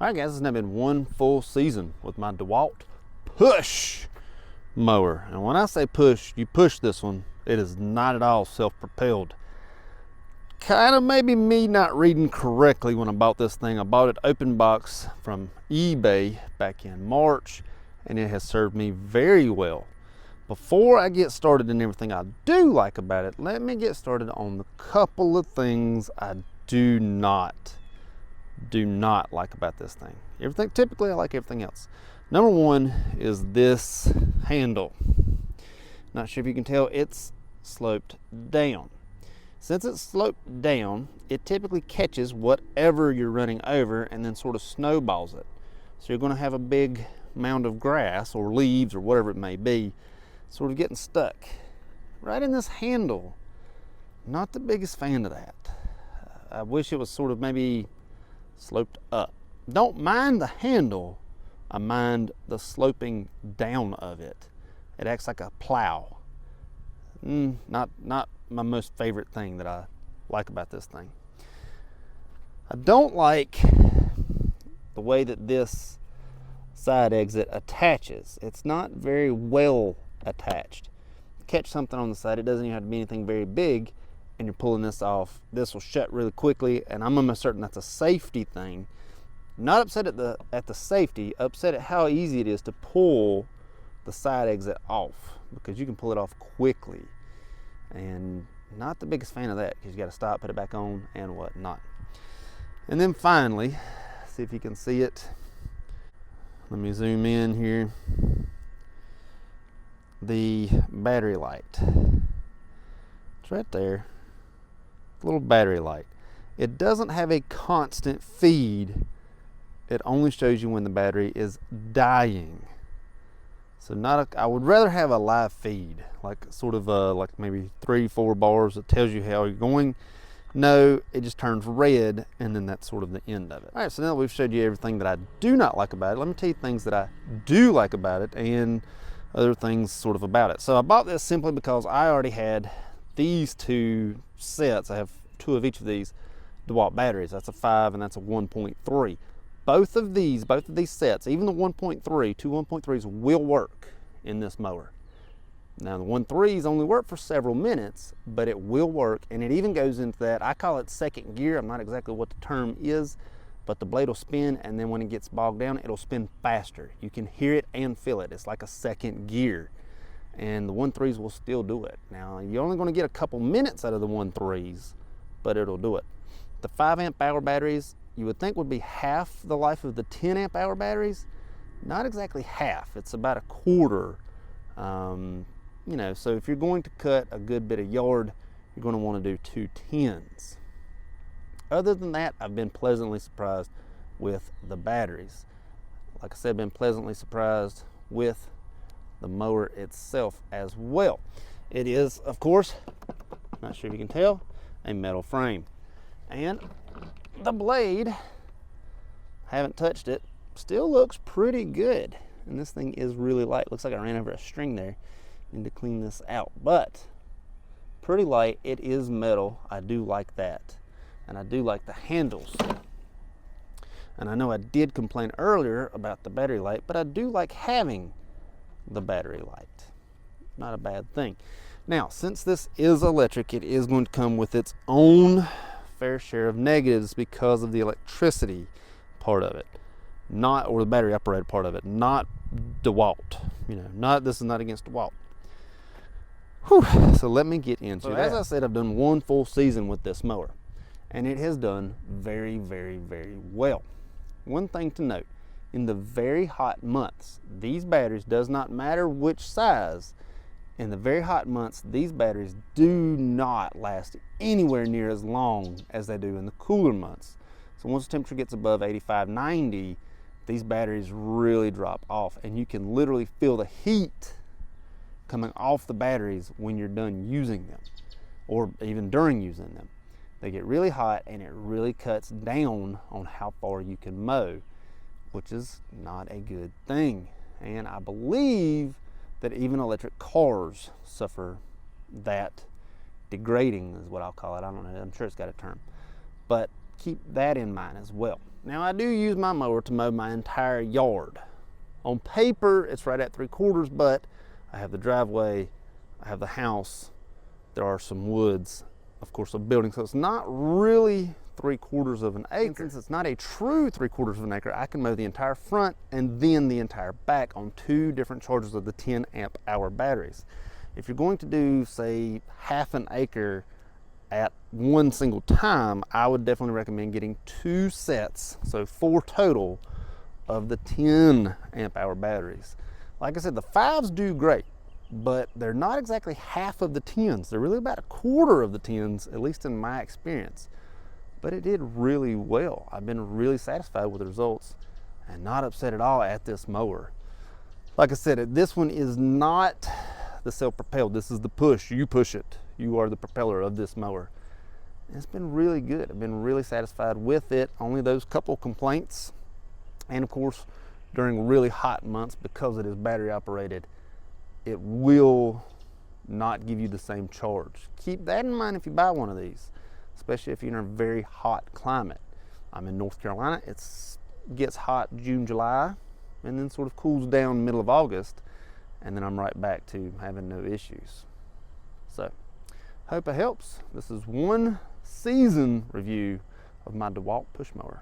All right, guys, it's now been one full season with my dewalt push mower. And when I say push, you push this one. It is not at all self-propelled. Kind of maybe me not reading correctly when I bought this thing. I bought it open box from eBay back in March, and it has served me very well. Before I get started in everything I do like about it, let me get started on the couple of things I do not like about this thing. Everything, typically I like everything else. Number one is this handle. Not sure if you can tell, it's sloped down. Since it's sloped down, it typically catches whatever you're running over and then sort of snowballs it. So you're going to have a big mound of grass or leaves or whatever it may be sort of getting stuck right in this handle. Not the biggest fan of that. I wish it was sort of maybe sloped up. Don't mind the handle, I mind the sloping down of it. It acts like a plow. Not my most favorite thing that I like about this thing. I don't like the way that this side exit attaches. It's not very well attached. Catch something on the side, it doesn't even have to be anything very big, and you're pulling this off, this will shut really quickly, and I'm almost certain that's a safety thing. Not upset at the safety, upset at how easy it is to pull the side exit off, because you can pull it off quickly. And not the biggest fan of that, because you got to stop, put it back on, and whatnot. And then finally, see if you can see it. Let me zoom in here. The battery light. It's right there. Little battery light. It doesn't have a constant feed. It only shows you when the battery is dying. So I would rather have a live feed, like sort of like maybe 3-4 bars that tells you how you're going. No, it just turns red, and then that's sort of the end of it. All right, so now that we've showed you everything that I do not like about it, let me tell you things that I do like about it and other things sort of about it. So I bought this simply because I already had these two sets. I have 2 of each of these dewalt batteries. That's a 5 and that's a 1.3. Both of these sets, even the 1.3, 2 1.3s will work in this mower. Now the 1.3s only work for several minutes, but it will work, and it even goes into that, I call it second gear. I'm not exactly what the term is, but the blade will spin, and then when it gets bogged down, it'll spin faster. You can hear it and feel it. It's like a second gear, and the 1.3s will still do it. Now you're only going to get a couple minutes out of the 1.3s, but it'll do it. The 5 amp hour batteries, you would think would be half the life of the 10 amp hour batteries. Not exactly half, it's about a quarter. You know, so if you're going to cut a good bit of yard, you're going to want to do 2 10s. Other than that, I've been pleasantly surprised with the batteries. Like I said, been pleasantly surprised with the mower itself as well. It is, of course, not sure if you can tell, a metal frame. And the blade, haven't touched it, still looks pretty good. And this thing is really light. Looks like I ran over a string there. Need to clean this out, but pretty light. It is metal. I do like that. And I do like the handles. And I know I did complain earlier about the battery light, but I do like having the battery light. Not a bad thing. Now, since this is electric, it is going to come with its own fair share of negatives because of the electricity part of it, or the battery operated part of it, not DeWalt. You know, this is not against DeWalt. Whew. So let me get into that. As I said, I've done one full season with this mower, and it has done very, very, very well. One thing to note, in the very hot months, these batteries, does not matter which size, in the very hot months, these batteries do not last anywhere near as long as they do in the cooler months. So once the temperature gets above 85, 90, these batteries really drop off, and you can literally feel the heat coming off the batteries when you're done using them, or even during using them. They get really hot, and it really cuts down on how far you can mow, which is not a good thing. And I believe that even electric cars suffer that degrading, is what I'll call it. I don't know, I'm sure it's got a term. But keep that in mind as well. Now I do use my mower to mow my entire yard. On paper, it's right at 3/4, but I have the driveway, I have the house, there are some woods, of course a building, so it's not really 3/4 of an acre. Since it's not a true 3/4 of an acre, I can mow the entire front and then the entire back on 2 different charges of the 10 amp hour batteries. If you're going to do, say, half an acre at one single time, I would definitely recommend getting 2 sets, so 4 total, of the 10 amp hour batteries. Like I said, the 5s do great, but they're not exactly half of the 10s. They're really about 1/4 of the 10s, at least in my experience. But it did really well. I've been really satisfied with the results and not upset at all at this mower. Like I said, this one is not the self-propelled. This is the push. You push it. You are the propeller of this mower. And it's been really good. I've been really satisfied with it. Only those couple complaints. And of course, during really hot months, because it is battery operated, it will not give you the same charge. Keep that in mind if you buy one of these, especially if you're in a very hot climate. I'm in North Carolina. It gets hot June, July, and then sort of cools down middle of August, and then I'm right back to having no issues. So, hope it helps. This is one season review of my dewalt push mower.